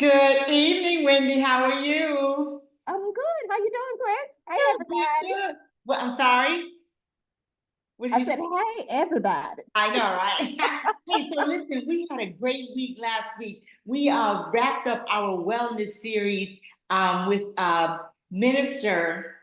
Good evening, Wendy. How are you? I'm good. How you doing, Chris? Hey, Good, everybody. good. Well, I'm sorry. What did I you say? said, hey, everybody. I know, right? Hey, so listen, we had a great week last week. We wrapped up our wellness series with Minister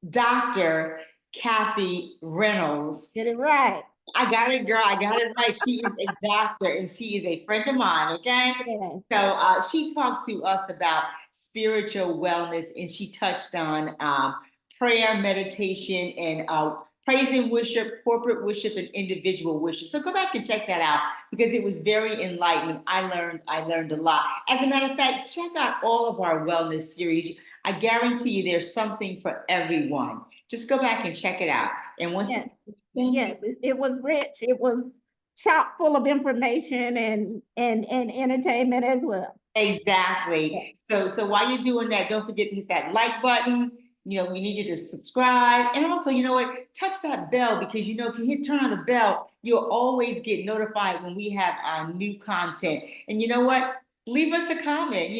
Dr. Kathy Reynolds. Get it right. I got it, girl. I got it right. She is a doctor and she is a friend of mine. Okay. Yes. So she talked to us about spiritual wellness and she touched on prayer, meditation, and praise and worship, corporate worship, and individual worship. So go back and check that out because it was very enlightening. I learned a lot. As a matter of fact, check out all of our wellness series. I guarantee you there's something for everyone. Just go back and check it out. And once Yes. thank you. Yes. It was rich. It was chock full of information and entertainment as well. Exactly. Yes. So while you're doing that, don't forget to hit that like button. We need you to subscribe. And also, you know what? Touch that bell because if you hit turn on the bell, you'll always get notified when we have our new content. And you know what? Leave us a comment.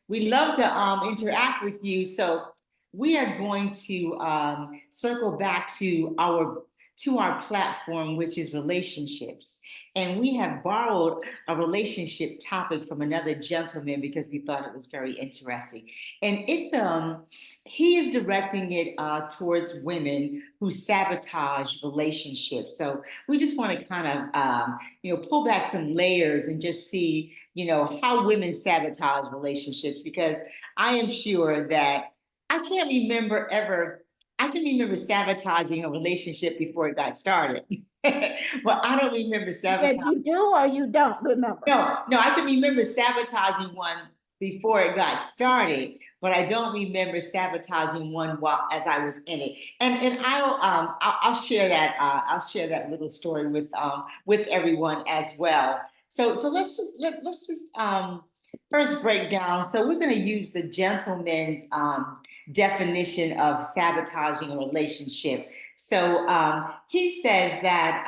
We love to interact with you. So we are going to circle back to our platform, which is relationships. And we have borrowed a relationship topic from another gentleman because we thought it was very interesting. And it's he is directing it towards women who sabotage relationships. So we just want to kind of pull back some layers and just see how women sabotage relationships because I am sure that I can't remember ever. I can remember sabotaging a relationship before it got started. Well, I don't remember You said sabotaging. you do or you don't remember. No, no, I can remember sabotaging one before it got started, but I don't remember sabotaging one while as I was in it. And I'll share that I'll share that little story with everyone as well. So let's just first break down. So we're going to use the gentleman's definition of sabotaging a relationship. So he says that.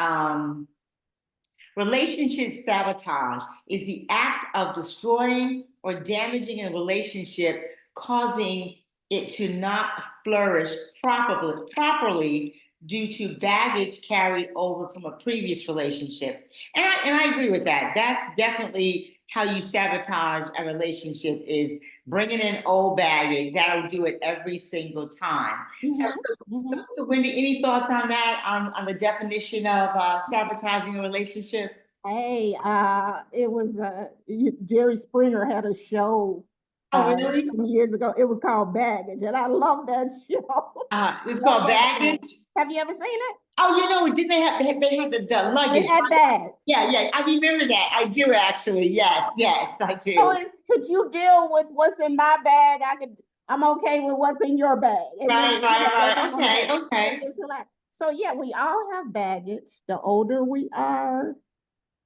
Relationship sabotage is the act of destroying or damaging a relationship, causing it to not flourish properly due to baggage carried over from a previous relationship. And I agree with that. That's definitely how you sabotage a relationship is bringing in old baggage. That'll do it every single time. So, Hmm. so so, Hmm. so Wendy, any thoughts on that, on the definition of sabotaging a relationship? Hey, it was Jerry Springer had a show Oh, really? some years ago. It was called Baggage, and I love that show. It's Love called that show. baggage. Have you ever seen it? Oh, didn't they had the They luggage, had right? bags. Yeah, yeah, I remember that. I do actually. Yes, yes, I So do. it's could you deal with what's in my bag? I'm okay with what's in your bag. And then Right, right, they right. went on Okay, it okay. was hilarious. So yeah, we all have baggage. The older we are,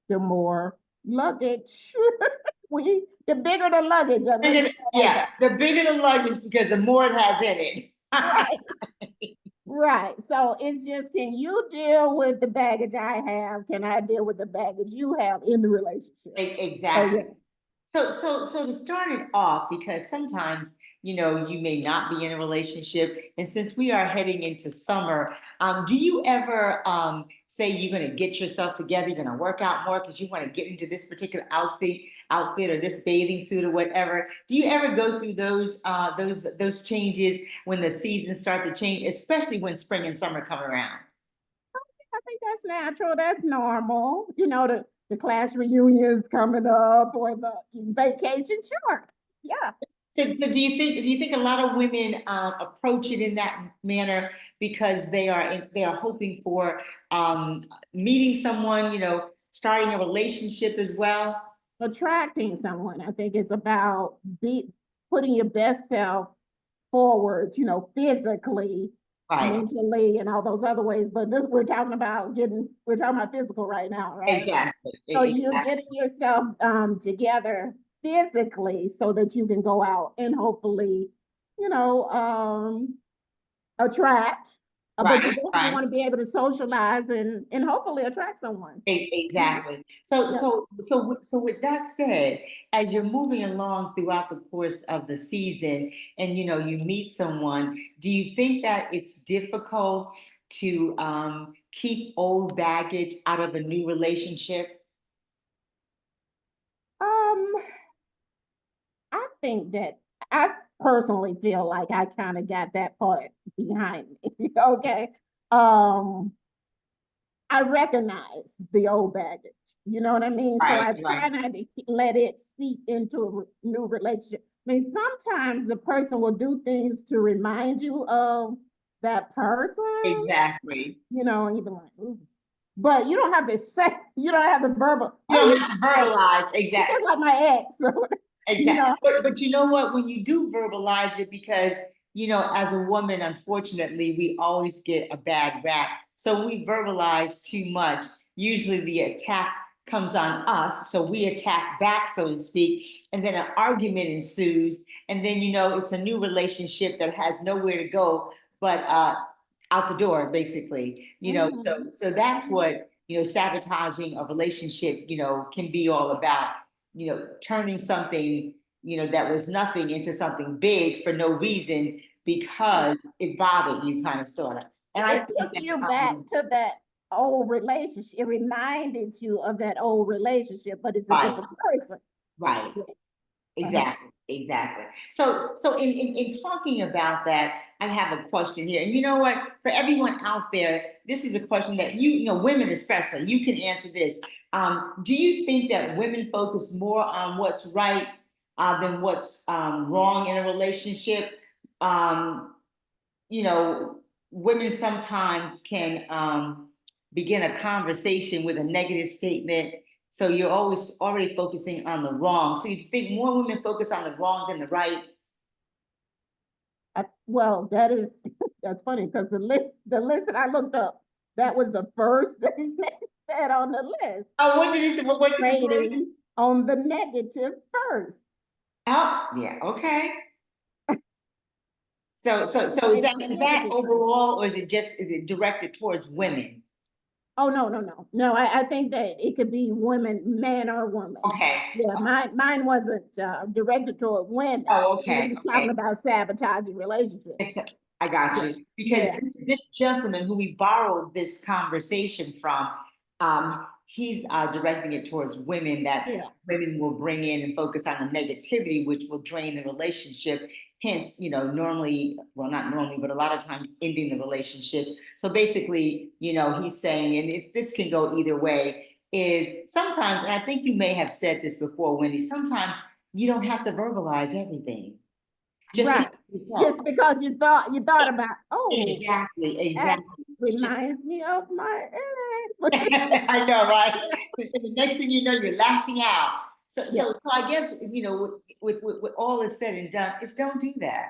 the more luggage the bigger the luggage, let's Bigger, just say it like yeah, that. the bigger the luggage because the more it has in it. Right. Right. So it's just, can you deal with the baggage I have? Can I deal with the baggage you have in the relationship? So Exactly. yeah. So to start it off, because sometimes, you may not be in a relationship. And since we are heading into summer, do you ever say you're going to get yourself together, you're going to work out more because you want to get into this particular outfit or this bathing suit or whatever? Do you ever go through those changes when the seasons start to change, especially when spring and summer come around? I think that's natural. That's normal. The class reunions coming up or the vacation. Sure. Yeah. So do you think a lot of women approach it in that manner because they are hoping for meeting someone, starting a relationship as well? Attracting someone, I think, is about putting your best self forward, physically, Right. mentally, and all those other ways. But this we're talking about physical right now, right? Exactly. So you're Exactly. getting yourself together physically so that you can go out and hopefully, you know, attract. But you Right, definitely right. want to be able to socialize and hopefully attract someone. Mhm. Exactly. So, Yeah. with that said, as you're moving along throughout the course of the season and, you meet someone, do you think that it's difficult to keep old baggage out of a new relationship? Um, I think that I personally feel like I kind of got that part behind me. Okay. Um, I recognize the old baggage. You know what I mean? So Right, I right. try not to let it seep into a new relationship. I mean, sometimes the person will do things to remind you of that person, Exactly. and you've been like, ooh. But you don't have to say, you don't have to verbal, You oh, don't you're have to my ex. verbalize. You're Exactly. just like my ex. So, you Exactly. know, But you know what? When you do verbalize it, because as a woman, unfortunately, we always get a bad rap. So when we verbalize too much, usually the attack comes on us. So we attack back, so to speak, and then an argument ensues. And then it's a new relationship that has nowhere to go but out the door, basically. mhm, So that's mhm. what sabotaging a relationship, can be all about, turning something, that was nothing into something big for no reason Yeah. because it bothered you, kind of, sort of. And I It think took you that, back to that old relationship. It reminded you of that old relationship, but it's a right, different person. right. Yeah. Uh-huh. Exactly, exactly. So in talking about that, I have a question here. And you know what? For everyone out there, this is a question that women especially, you can answer this. Do you think that women focus more on what's right than what's wrong in a relationship? Um, you know, Women sometimes can begin a conversation with a negative statement. So you're always already focusing on the wrong. So you think more women focus on the wrong than the right? Well, that is that's funny because the list that I looked up, that was the first thing they said on the list. Oh, what did it? What did it say? Rating on the negative first. Oh, yeah. Okay. So Rating on the is that negative first. overall, or is it directed towards women? Oh no, no, no. No, I think that it could be women, man or woman. Okay. Yeah, mine wasn't directed toward women. Oh, It okay. was talking Okay. about sabotaging relationships. Yes, I got Yeah, you. Because yeah, this gentleman who we borrowed this conversation from, he's directing it towards women, that yeah. women will bring in and focus on the negativity, which will drain the relationship. Hence, normally, well, not normally, but a lot of times ending the relationship. So basically, he's saying, and this can go either way, is sometimes, and I think you may have said this before, Wendy, sometimes you don't have to verbalize everything. Just be Right. yourself. Just because you thought about, oh, Exactly, that exactly. Just, reminds me of my ex. I know, right? And the next thing you know, you're lashing out. So, Yeah, so, so I guess, with all is said and done, is don't do that.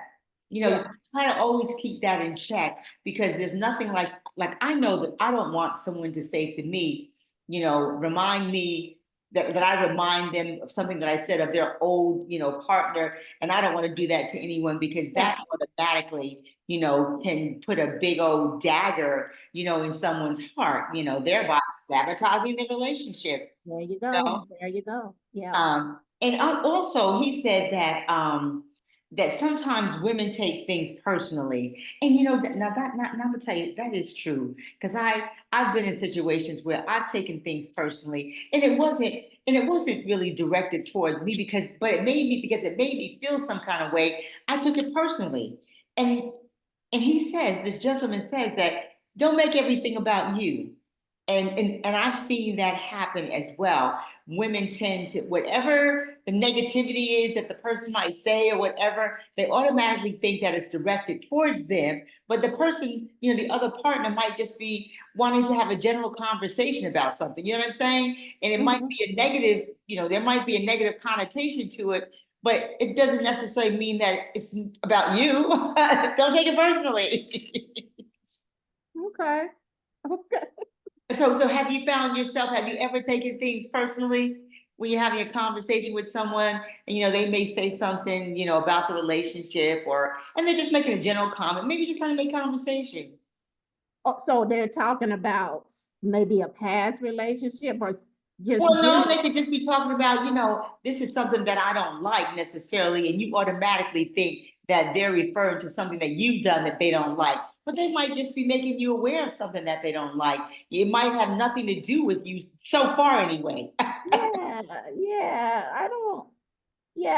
yeah. Try to always keep that in check, because there's nothing like I know that I don't want someone to say to me, remind me that I remind them of something that I said of their old, partner. And I don't want to do that to anyone, because Yeah. that automatically, can put a big old dagger, in someone's heart, thereby sabotaging the relationship. There you You go. know? There you go. Yeah. And also, he said that that sometimes women take things personally, and now I'm gonna tell you that is true, because I've been in situations where I've taken things personally, and it wasn't really directed towards me, but it made me feel some kind of way. I took it personally, and this gentleman says that don't make everything about you. And I've seen that happen as well. Women tend to, whatever the negativity is that the person might say or whatever, they automatically think that it's directed towards them. But the person, the other partner might just be wanting to have a general conversation about something. You know what I'm saying? And it might Mhm. be a negative, there might be a negative connotation to it, but it doesn't necessarily mean that it's about you. Don't take it personally. Okay. Okay. So have you ever taken things personally when you're having a conversation with someone, and they may say something, about the relationship, and they're just making a general comment, maybe just trying to make conversation. Oh, so they're talking about maybe a past relationship or just Well, no, general. they could just be talking about, this is something that I don't like necessarily, and you automatically think that they're referring to something that you've done that they don't like. But they might just be making you aware of something that they don't like. It might have nothing to do with you so far anyway. Yeah, yeah. I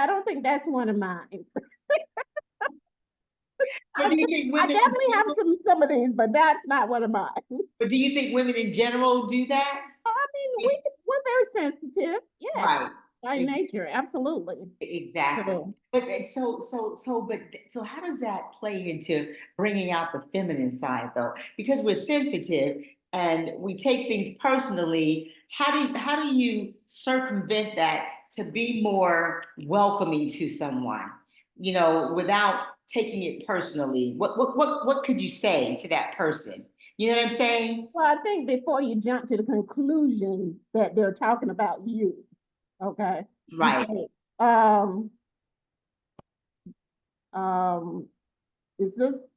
don't think that's one of mine. But do you think I women in definitely have general, some of these, but that's not one of mine. but do you think women in general do that? I mean, we're very sensitive. Yes, Right. by nature, absolutely. Exactly. So, But how does that play into bringing out the feminine side though? Because we're sensitive and we take things personally. How do you circumvent that to be more welcoming to someone? Without taking it personally. What could you say to that person? You know what I'm saying? well, I think before you jump to the conclusion that they're talking about you, okay, you Right. say, um, um, is this,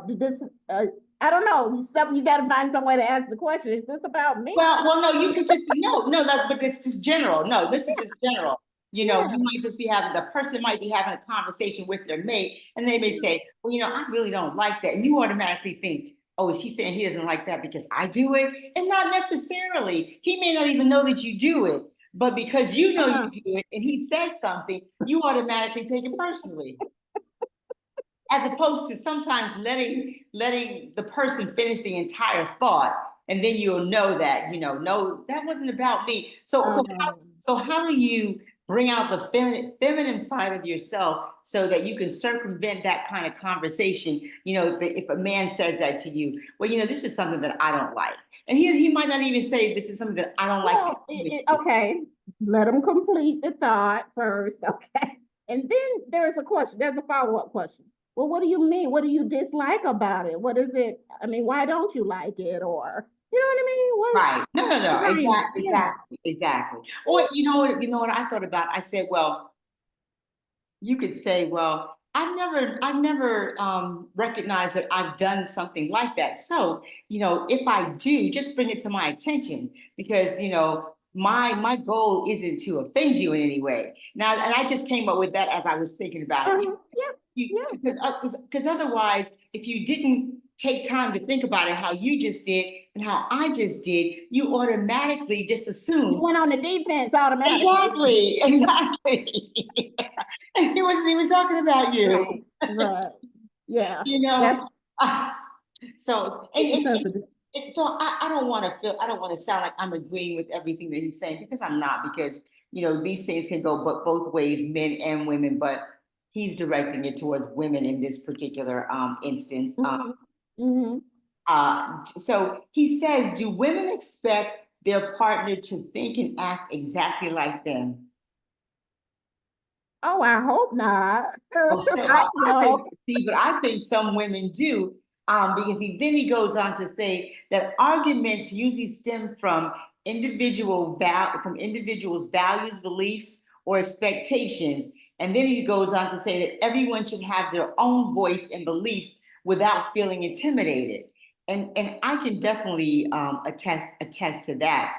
did this, I don't know, something you got to find some way to ask the question. Is this about me? Well, no, you could just be no, but it's just general. No, this is just general. You Yeah. might just be having the person might be having a conversation with their mate, and they may say, "Well, I really don't like that," and you automatically think, "Oh, is he saying he doesn't like that because I do it?" And not necessarily. He may not even know that you do it, but because you know you Uh-huh. do it, and he says something, you automatically take it personally as opposed to sometimes letting the person finish the entire thought, and then you'll know that no, that wasn't about me. So how do you bring out the feminine side of yourself so that you can circumvent that kind of conversation? If a man says that to you, well, this is something that I don't like, and he might not even say this is something that I don't like. Well, okay, let them complete the thought first, okay? And then there's a question, there's a follow-up question. Well, what do you mean? What do you dislike about it? What is it? I mean, why don't you like it? Or, you know what I mean? What's Right. No, no, no. behind it? Exactly, Yeah. exactly, exactly. Or you know what I thought about? I said, well, you could say, well, I've never recognized that I've done something like that. So, if I do, just bring it to my attention because, my goal isn't to offend you in any way. Now, and I just came up with that as I was thinking about it. Yeah, yeah. Because otherwise, if you didn't take time to think about it, how you just did and how I just did, you automatically just You assume went on the defense automatically. exactly, exactly. And he wasn't even talking about you, Right, right. Yeah, you that's know. Ah, so super sensitive. I don't want to sound like I'm agreeing with everything that he's saying because I'm not, because these things can go both ways, men and women, but he's directing it towards women in this particular instance. Hmm. Hmm. So he says, do women expect their partner to think and act exactly like them? Oh, I hope not. Oh, so I I think, know. see, but I think some women do, because then he goes on to say that arguments usually stem from from individuals' values, beliefs, or expectations. And then he goes on to say that everyone should have their own voice and beliefs without feeling intimidated. And I can definitely attest to that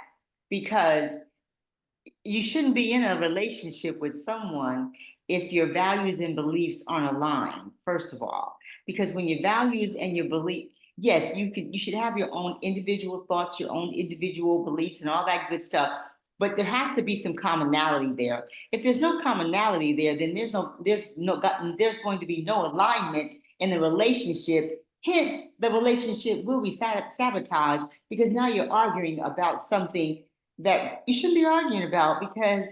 because you shouldn't be in a relationship with someone if your values and beliefs aren't aligned, first of all. Because when your values and your belief, yes, you should have your own individual thoughts, your own individual beliefs and all that good stuff. But there has to be some commonality there. If there's no commonality there, then there's going to be no alignment in the relationship. Hence, the relationship will be sabotaged because now you're arguing about something that you shouldn't be arguing about because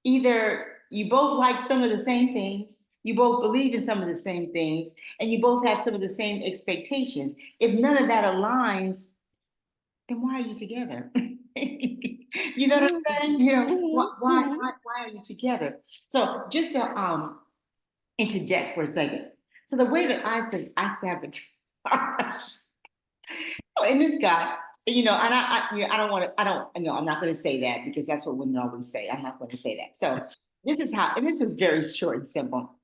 either you both like some of the same things, you both believe in some of the same things, and you both have some of the same expectations. If none of that aligns, then why are you together? You know what I'm Mhm, saying? mhm, mhm. Why are you together? So just to interject for a second. So the way that I sabotage and this guy, and I don't want to, I don't, no, I'm not going to say that because that's what women always say. I'm not going to say that. So this is how, and this was very short and simple.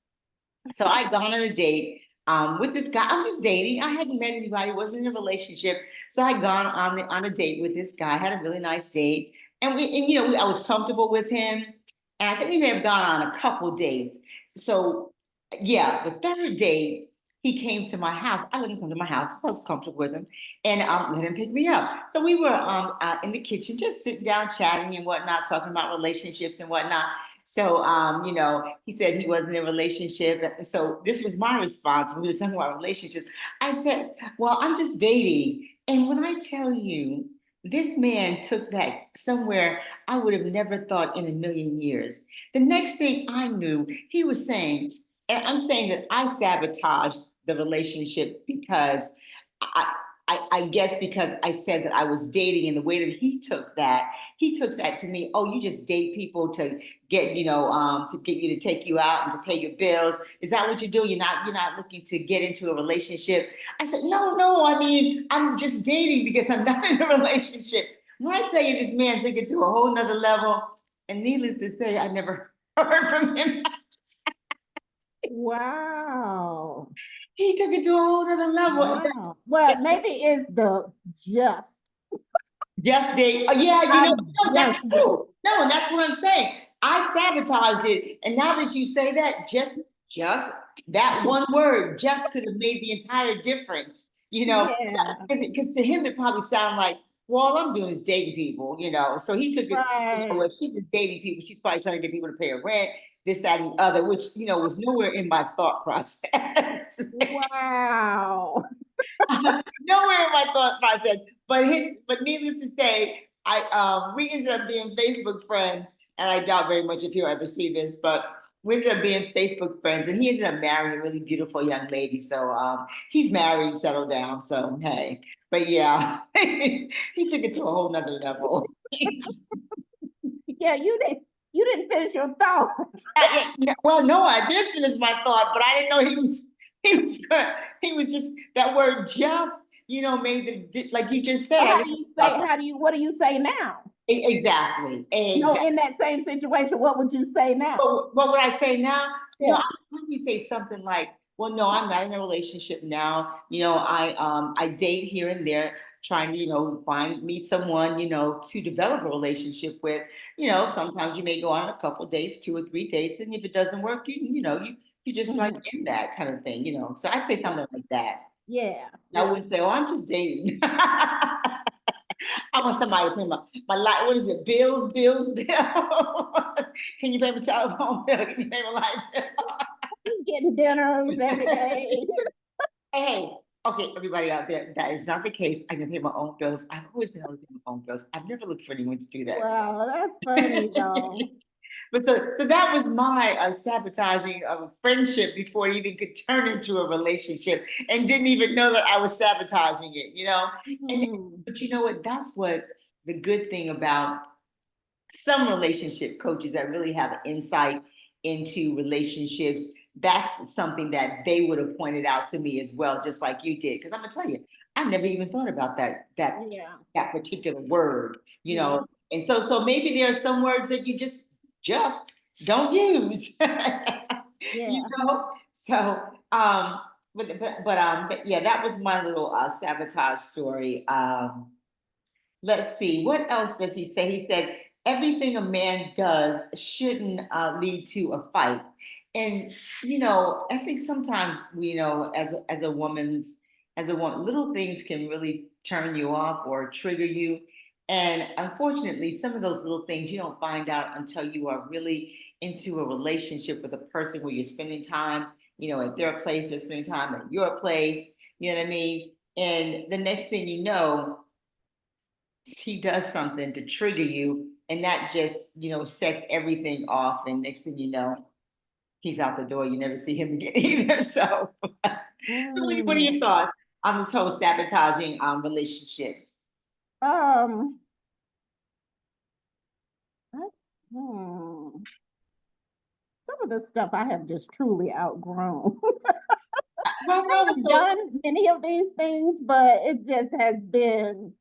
So I'd gone on a date with this guy. I was just dating. I hadn't met anybody, wasn't in a relationship. So I'd gone on a date with this guy, had a really nice date. And I was comfortable with him. And I think we may have gone on a couple dates. So yeah, the third date, he came to my house. I let him come to my house because I was comfortable with him and let him pick me up. So we were in the kitchen, just sitting down, chatting and whatnot, talking about relationships and whatnot. So, he said he wasn't in a relationship. So this was my response when we were talking about relationships. I said, well, I'm just dating. And when I tell you, this man took that somewhere I would have never thought in a million years. The next thing I knew, he was saying, and I'm saying that I sabotaged the relationship because I, I guess because I said that I was dating and the way that he took that to me, oh, you just date people to get you to take you out and to pay your bills. Is that what you do? You're not looking to get into a relationship. I said, no, I mean, I'm just dating because I'm not in a relationship. When I tell you this man took it to a whole nother level, and needless to say, I never heard from him. Wow. He took it to a whole nother level. Wow. Well, maybe it's the just. Just date. Oh, yeah, I'm no, that's just date. true. No, and that's what I'm saying. I sabotaged it. And now that you say that, just that one word just could have made the entire difference. Yeah, Because to him it probably sounded like, well, all I'm doing is dating people. So he took it, right. if she's just dating people, she's probably trying to get people to pay her rent, this, that, and the other, which, was nowhere in my thought process. Wow. Nowhere in my thought process. But needless to say, we ended up being Facebook friends, and I doubt very much if he'll ever see this, but we ended up being Facebook friends, and he ended up marrying a really beautiful young lady. So he's married, settled down. So hey, but yeah, he took it to a whole nother level. Yeah, you didn't finish your thought. Well, no, I did finish my thought, but I didn't know he was just that word just, made like you just said. So I how didn't do you think say, about that. what do you say now? Exactly. No, Exactly. in that same situation, what would you say now? What would I say now? I Yeah. would probably say something like, well, no, I'm not in a relationship now. I date here and there, trying to, meet someone, to develop a relationship with. Sometimes you may go on a couple dates, 2 or 3 dates, and if it doesn't work, you just like Mhm. in that kind of thing. So I'd say Yeah. something like that. Yeah. I Yeah. wouldn't say, oh, I'm just dating. I want somebody to pay my light. What is it? Bill. Can you pay my telephone bill? Can you pay my light bill? You getting dinners every day. Hey, okay, everybody out there, that is not the case. I can pay my own bills. I've always been able to pay my own bills. I've never looked for anyone to do that. Wow, that's funny though. But so that was my sabotaging of a friendship before it even could turn into a relationship, and didn't even know that I was sabotaging it. And Mhm. but you know what? That's what the good thing about some relationship coaches that really have insight into relationships. That's something that they would have pointed out to me as well, just like you did. Because I'm gonna tell you, I never even thought about Yeah. that particular word, Yeah. And so maybe there are some words that you just don't use. Yeah. So but yeah, that was my little sabotage story. Let's see, what else does he say? He said, everything a man does shouldn't lead to a fight. And, I think sometimes, as a woman, little things can really turn you off or trigger you. And unfortunately, some of those little things you don't find out until you are really into a relationship with a person where you're spending time, at their place, they're spending time at your place, you know what I mean? And the next thing you know, he does something to trigger you, and that just sets everything off, and next thing you know, he's out the door. You never see him again either. So what are your Mm. thoughts on this whole sabotaging relationships? Um, I- hmm. Some of the stuff I have just truly outgrown. Well, I no, have so done many of these things, but it just has been,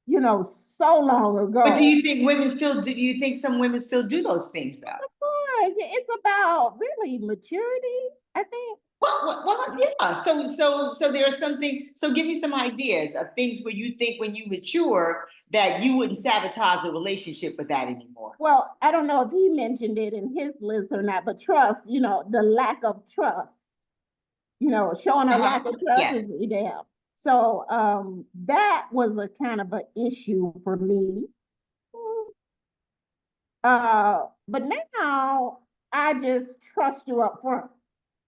so long but do ago. you think women still do you think some women still do those things though? Of course, it's about really maturity, I think. Well, yeah. So there's something. So give me some ideas of things where you think when you mature that you wouldn't sabotage a relationship with that anymore. Well, I don't know if he mentioned it in his list or not, but trust, the lack of trust, showing a lack Uh-huh. of trust Yes. is there. So that was a kind of an issue for me. But now I just trust you up front,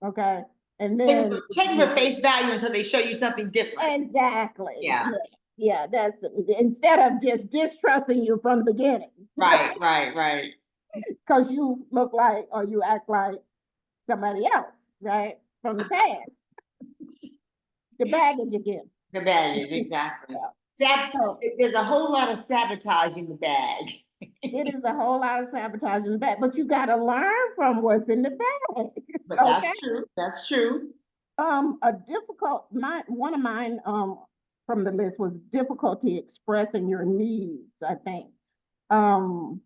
okay? And Take then take them for face value until they show you something different. exactly, Yeah. yeah, yeah. That's instead of just distrusting you from the beginning, Right. because you look like or you act like somebody else, right? From the past, the baggage again. The baggage, exactly. Yeah. Sab So there's a whole lot of sabotage in the bag. it is a whole lot of sabotage in the back, but you got to learn from what's in the bag. But Okay. that's true. That's true. A difficult one of mine from the list was difficulty expressing your needs, I think. Um,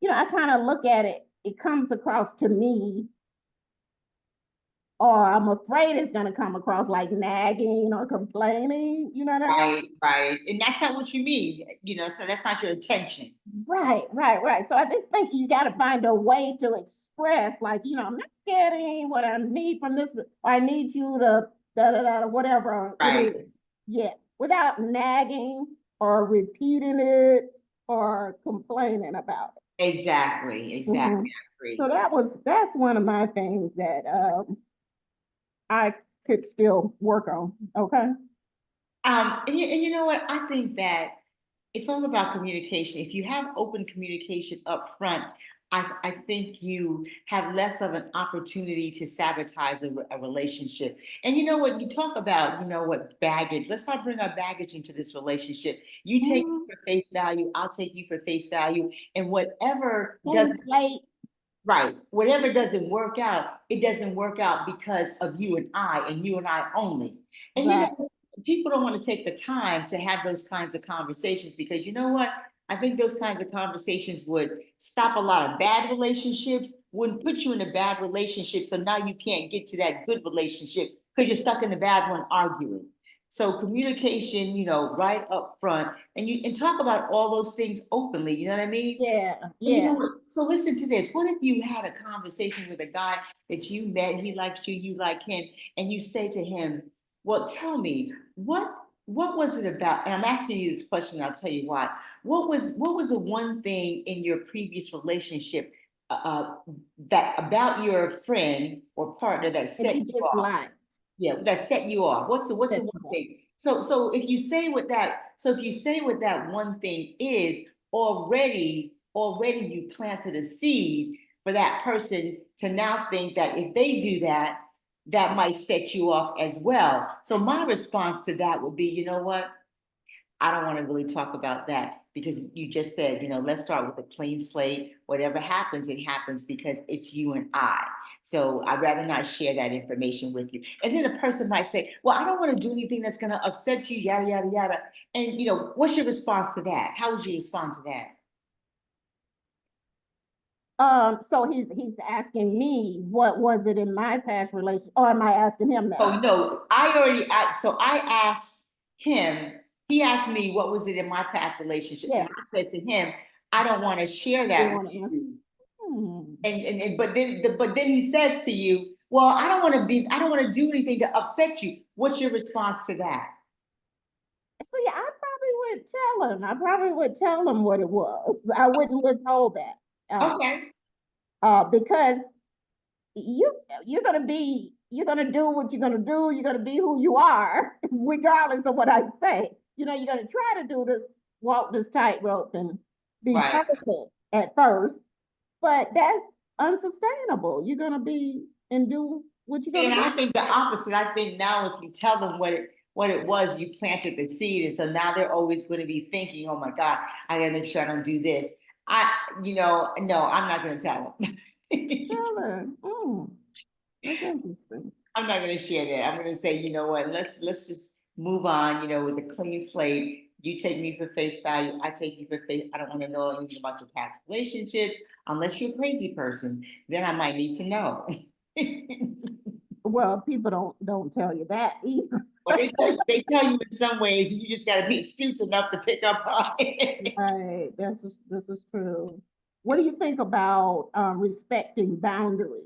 I kind of look at it, it comes across to me, or I'm afraid it's gonna come across like nagging or complaining, you know what I mean? Right. And that's not what you mean, so that's not your intention. Right. So I just think you got to find a way to express, like, I'm not getting what I need from this, or I need you to whatever it Right. is. Yeah, without nagging or repeating it or complaining about it. Exactly. I So agree. that's one of my things that I could still work on. Okay. And you know what? I think that it's all about communication. If you have open communication up front, I think you have less of an opportunity to sabotage a relationship. And you know what? You talk about, what baggage. Let's not bring our baggage into this relationship. You take me Mhm. for face value, I'll take you for face value. And whatever Clean doesn't slate. Right. Whatever doesn't work out, it doesn't work out because of you and you and I only. And Right. people don't want to take the time to have those kinds of conversations because you know what? I think those kinds of conversations would stop a lot of bad relationships, wouldn't put you in a bad relationship. So now you can't get to that good relationship because you're stuck in the bad one arguing. So communication, right up front, and talk about all those things openly. You know what I mean? Yeah. And you know Yeah. what? So listen to this. What if you had a conversation with a guy that you met, he likes you, you like him, and you say to him, "Well, tell me, what was it about?" And I'm asking you this question, and I'll tell you why. What was the one thing in your previous relationship that about your friend or partner that And set you you just off? lie. Yeah, that set you off. What's the That's one right. thing? So if you say what that one thing is, already you planted a seed for that person to now think that if they do that, that might set you off as well. So my response to that would be, you know what? I don't want to really talk about that because you just said, let's start with a clean slate. Whatever happens, it happens because it's you and I. So I'd rather not share that information with you. And then a person might say, well, I don't want to do anything that's going to upset you, yada, yada, yada. And, what's your response to that? How would you respond to that? So he's asking me what was it in my past relationship, or am I asking him that? Oh, no, so I asked him, he asked me, what was it in my past relationship? Yeah, And I said to him, I don't want to share you that with want to answer. you. Hmm. But then he says to you, well, I don't want to do anything to upset you. What's your response to that? See, I probably would tell him. I probably would tell him what it was. I wouldn't withhold that. Okay. Because you you're gonna do what you're gonna do. You're gonna be who you are, regardless of what I say. You're gonna try to do this, walk this tightrope, and be Right. perfect at first, but that's unsustainable. You're gonna be and do what you're And gonna do. I think the opposite. I think now if you tell them what it was, you planted the seed. And so now they're always going to be thinking, oh my God, I gotta make sure I don't do this. No, I'm not gonna tell them. Really? That's interesting. I'm not going to share that. I'm going to say, you know what? Let's just move on. With a clean slate. You take me for face value. I take you for face. I don't want to know anything about your past relationships unless you're a crazy person. Then I might need to know. Well, people don't tell you that either. But they tell you in some ways, and you just got to be astute enough to pick up on it. Right. This is true. What do you think about respecting boundaries?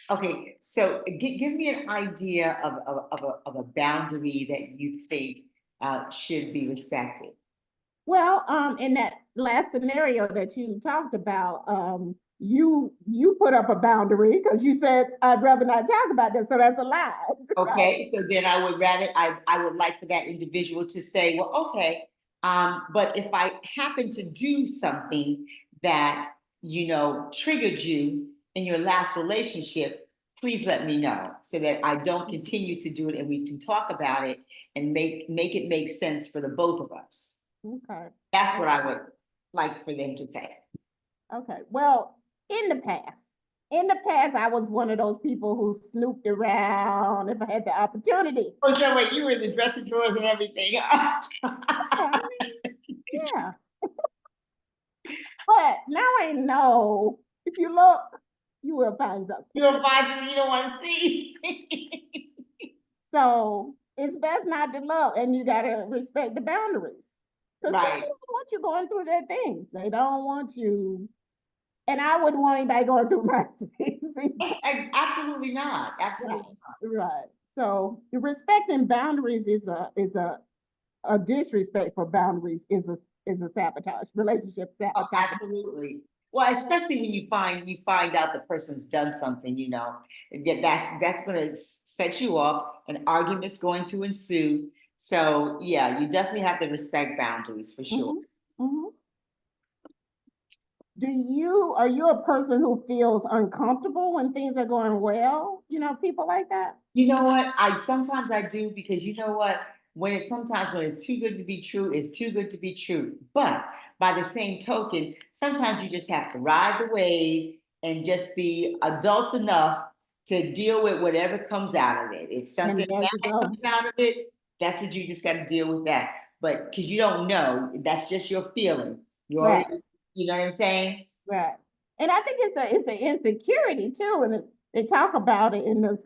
Okay, so give me an idea of a boundary that you think should be respected. Well, in that last scenario that you talked about, you put up a boundary because you said I'd rather not talk about this, so that's a lie, right? Okay, so then I would like for that individual to say, well, okay, but if I happen to do something that, triggered you in your last relationship, please let me know so that I don't continue to do it and we can talk about it and make it make sense for the both of us. Okay. That's what I Okay. would like for them to say. Okay. Well, in the past, I was one of those people who snooped around if I had the opportunity. Oh, so wait, you were in the dressing drawers and everything. Yeah, I mean, yeah. But now I know if you look, you will find You something. don't find something you don't want to see. So it's best not to look, and you gotta respect the boundaries. Because some Right. people don't want you going through their things. They don't want you, and I wouldn't want anybody going through my things either. Absolutely not. Right, Absolutely not. right. So respecting boundaries is a disrespect for boundaries is a sabotage, relationship Oh, sabotage. absolutely. Well, especially when you find out the person's done something, that's going to set you off. An argument's going to ensue. So yeah, you definitely have to respect boundaries for sure. Hmm. Hmm. Are you a person who feels uncomfortable when things are going well? People like that. You know what? I do because you know what? When it's too good to be true, it's too good to be true. But by the same token, sometimes you just have to ride the wave and just be adult enough to deal with whatever comes out of it. If something And there you bad go. comes out of it, that's what you just got to deal with that. But because you don't know, that's just your feeling. You already, Right, you know what I'm saying? right. And I think it's an insecurity too. And they talk about it in this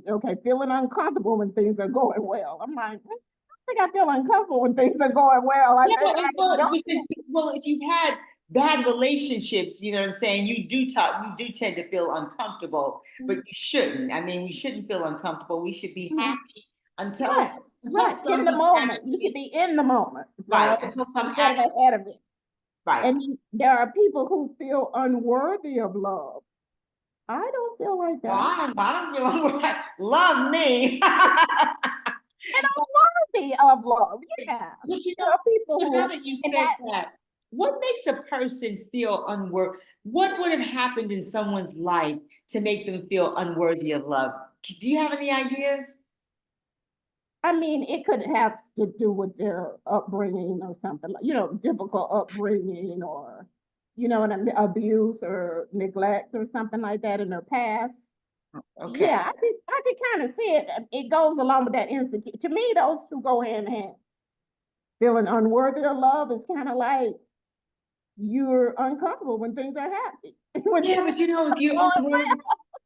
okay, feeling uncomfortable when things are going well. I'm like, I think I feel uncomfortable when things are going well. I Yeah, think I enjoy because if you've had bad relationships, you know what I'm saying, you do tend to feel uncomfortable, but it. you shouldn't. I mean, we shouldn't feel uncomfortable. We should be Mhm. happy until Right, until right. In the something moment. You should actually be in the moment, right, right? until some Instead of action ahead of it. right. And there are people who feel unworthy of love. I don't feel like Well, that. I don't feel love me. And I'm worthy of love. Yeah. But There are people now who, that you and said that, what makes a person feel unworthy? What would have happened in someone's life to make them feel unworthy of love? Do you have any ideas? I mean, it could have to do with their upbringing or something like, difficult upbringing or, what I mean, abuse or neglect or something like that in their past. Okay. Yeah, I could kind of see it. It goes along with that insecure. To me, those two go hand in hand. Feeling unworthy of love is kind of like you're uncomfortable when things are happy, when Yeah, things but are going well.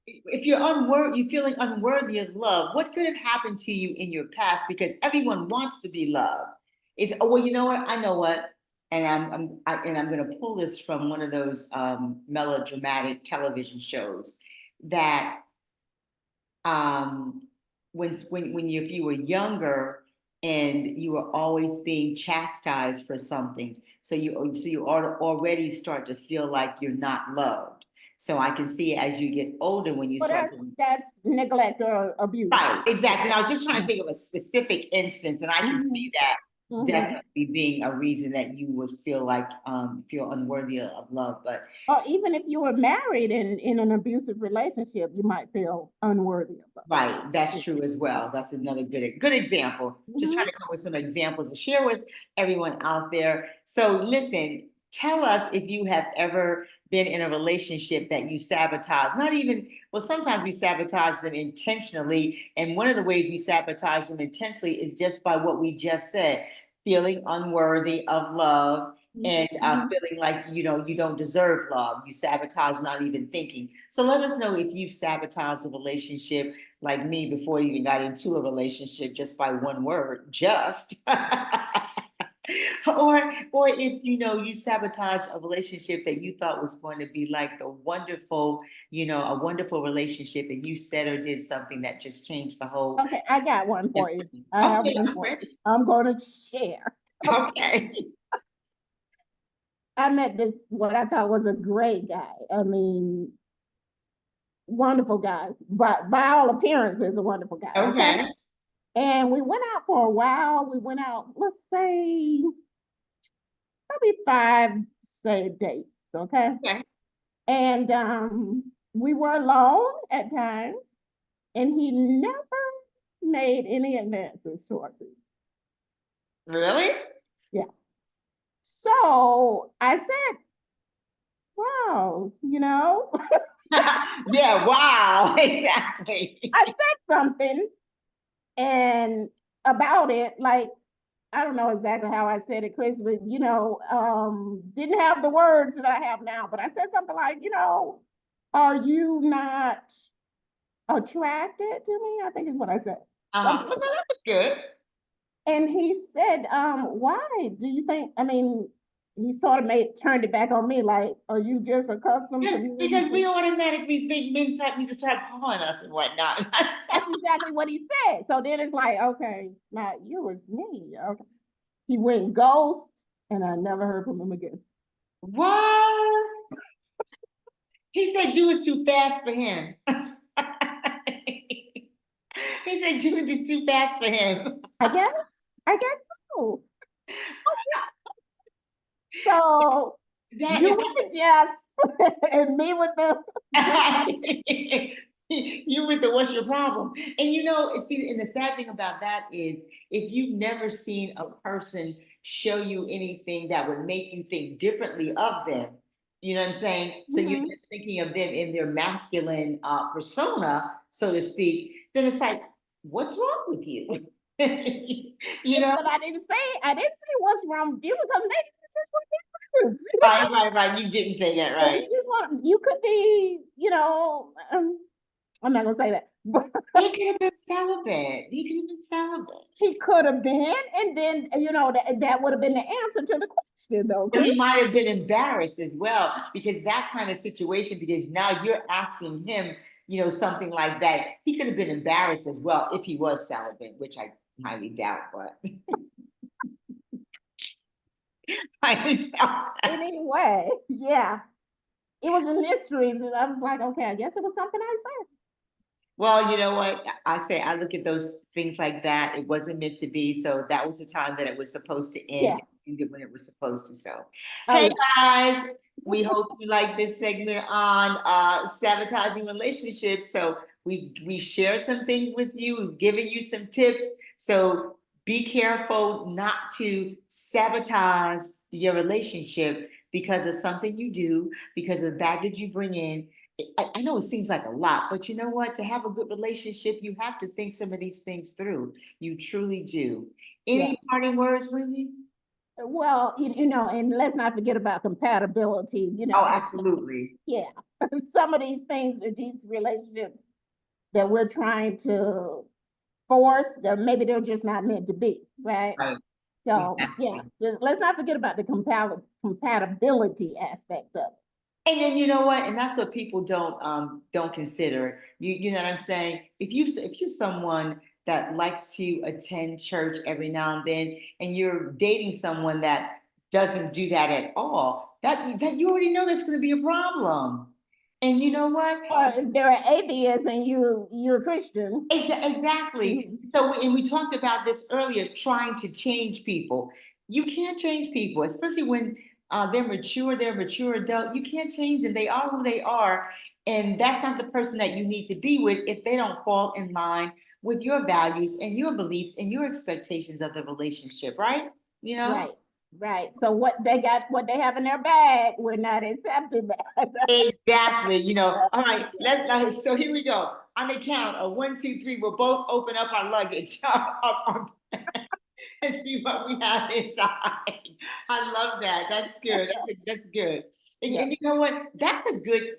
if you're unworthy, you're feeling unworthy of love, what could have happened to you in your past? Because everyone wants to be loved. It's oh well, you know what? I know what, and I'm going to pull this from one of those melodramatic television shows that um, when if you were younger and you were always being chastised for something, so you already start to feel like you're not loved. So I can see as you get older when you Well, start that's to that's neglect or abuse. right, exactly. And I was just trying to Yeah. think of a specific instance, and I can Hmm. see that Hmm. definitely being a reason that you would feel unworthy of love. But Or even if you were married in an abusive relationship, you might feel unworthy of love. right, that's true as well. That's another good example. Just trying Hmm. to come with some examples to share with everyone out there. So listen, tell us if you have ever been in a relationship that you sabotage. Not even, well, sometimes we sabotage them intentionally. And one of the ways we sabotage them intentionally is just by what we just said, feeling unworthy of love and Mhm. feeling like you don't deserve love. You sabotage, not even thinking. So let us know if you've sabotaged a relationship like me before you even got into a relationship just by one word, just. Or if you sabotage a relationship that you thought was going to be like a wonderful relationship, and you said or did something that just changed the whole. Okay, I got one for you. I have Okay, one I'm for you. ready. I'm going to share. Okay. I met this, what I thought was a great guy. I mean, wonderful guy. By all appearances, a wonderful guy. Okay. Okay. And we went out for a while. We went out, let's say, probably five, say, dates. Okay. Okay. And we were alone at times, and he never made any advances towards me. Really? Yeah. So I said, wow, Yeah, wow, exactly. I said something and about it, like, I don't know exactly how I said it, Chris, but didn't have the words that I have now, but I said something like, are you not attracted to me? I think is what I said. Uh-huh. Something Well, like no, that. that was good. And he said, why do you think, I mean, he sort of turned it back on me, like, are you just accustomed to Because me? we automatically think men need to start pawing us and whatnot. That's exactly what he said. So then it's like, okay, not you, it's me. Okay. He went ghost, and I never heard from him again. What? He said you was too fast for him. He said you were just too fast for him. I guess, I guess so. So That you is with the jest and me with the you with the what's your problem? And see, and the sad thing about that is if you've never seen a person show you anything that would make you think differently of them, you know what I'm saying? So you're Mhm. just thinking of them in their masculine persona, so to speak, then it's like, what's wrong with you? you know? But I didn't say what's wrong with you because maybe you just want difference. Right, right, right. You didn't say that Maybe right. you just want, you could be, I'm not gonna say that, but He could have been celibate. He could have been celibate. he could have been, and then that would have been the answer to the question, though, But he Chris. might have been embarrassed as well because that kind of situation, because now you're asking him, something like that. He could have been embarrassed as well if he was celibate, which I highly doubt, but I highly doubt. Anyway, yeah, it was a mystery. I was like, okay, I guess it was something I said. Well, you know what? I say I look at those things like that. It wasn't meant to be. So that was the time that it was supposed to end. Yeah. It ended when it was supposed to. So, Oh hey yeah. guys, we hope you like this segment on sabotaging relationships. So we share some things with you. We've given you some tips. So be careful not to sabotage your relationship because of something you do, because of the baggage you bring in. I know it seems like a lot, but you know what? To have a good relationship, you have to think some of these things through. You truly do. Yeah. Any parting words, Wendy? Well, and let's not forget about compatibility. Oh, absolutely. Yeah, some of these things are these relationships that we're trying to force, that maybe they're just not meant to be, right? Right. So yeah, Exactly. let's not forget about the compatibility aspect of it. And then you know what? And that's what people don't consider. You know what I'm saying? If you're someone that likes to attend church every now and then, and you're dating someone that doesn't do that at all, that you already know that's going to be a problem. And you know what? Or if they're atheists and you're a Christian. Exactly. Mhm. So, and we talked about this earlier, trying to change people. You can't change people, especially when they're a mature adult. You can't change them. They are who they are. And that's not the person that you need to be with if they don't fall in line with your values and your beliefs and your expectations of the relationship, right? You know? Right, right. So what they have in their bag, we're not accepting that. Exactly. All right, so here we go. On the count of one, two, three, we'll both open up our luggage. and see what we have inside. I love that. That's good. That's good. Yeah. And you know what? That's a good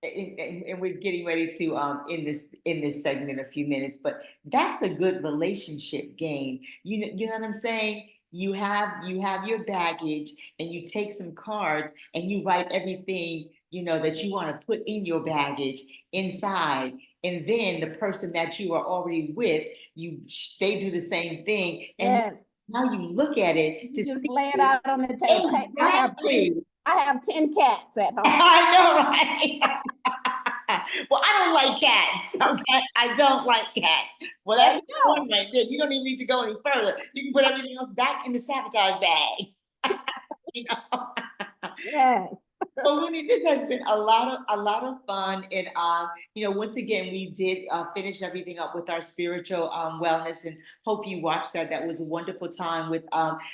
and we're getting ready to in this segment in a few minutes, but that's a good relationship game. You know what I'm saying? You have your baggage and you take some cards and you write everything that you want to put in your baggage inside. And then the person that you are already with, they do the same thing. And Yes. now you look at it You to just see lay it out on the table. Hey, exactly. I have 10 cats at home. I know, right? Well, I don't like cats. Okay, I don't like cats. Well, There that's you one go. right there. You don't even need to go any further. You can put everything else back in the sabotage bag. You know? Yes. Well, Winnie, this has been a lot of fun, and once again, we did finish everything up with our spiritual wellness, and hope you watched that. That was a wonderful time with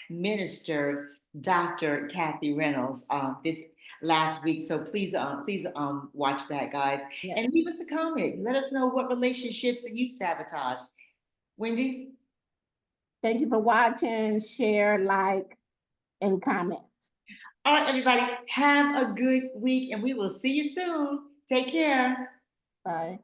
Minister Dr. Kathy Reynolds this last week. So please watch that, guys, Yes. and leave us a comment. Let us know what relationships that you sabotage. Wendy. Thank you for watching, share, like, and comment. All right, everybody, have a good week, and we will see you soon. Take care. Bye.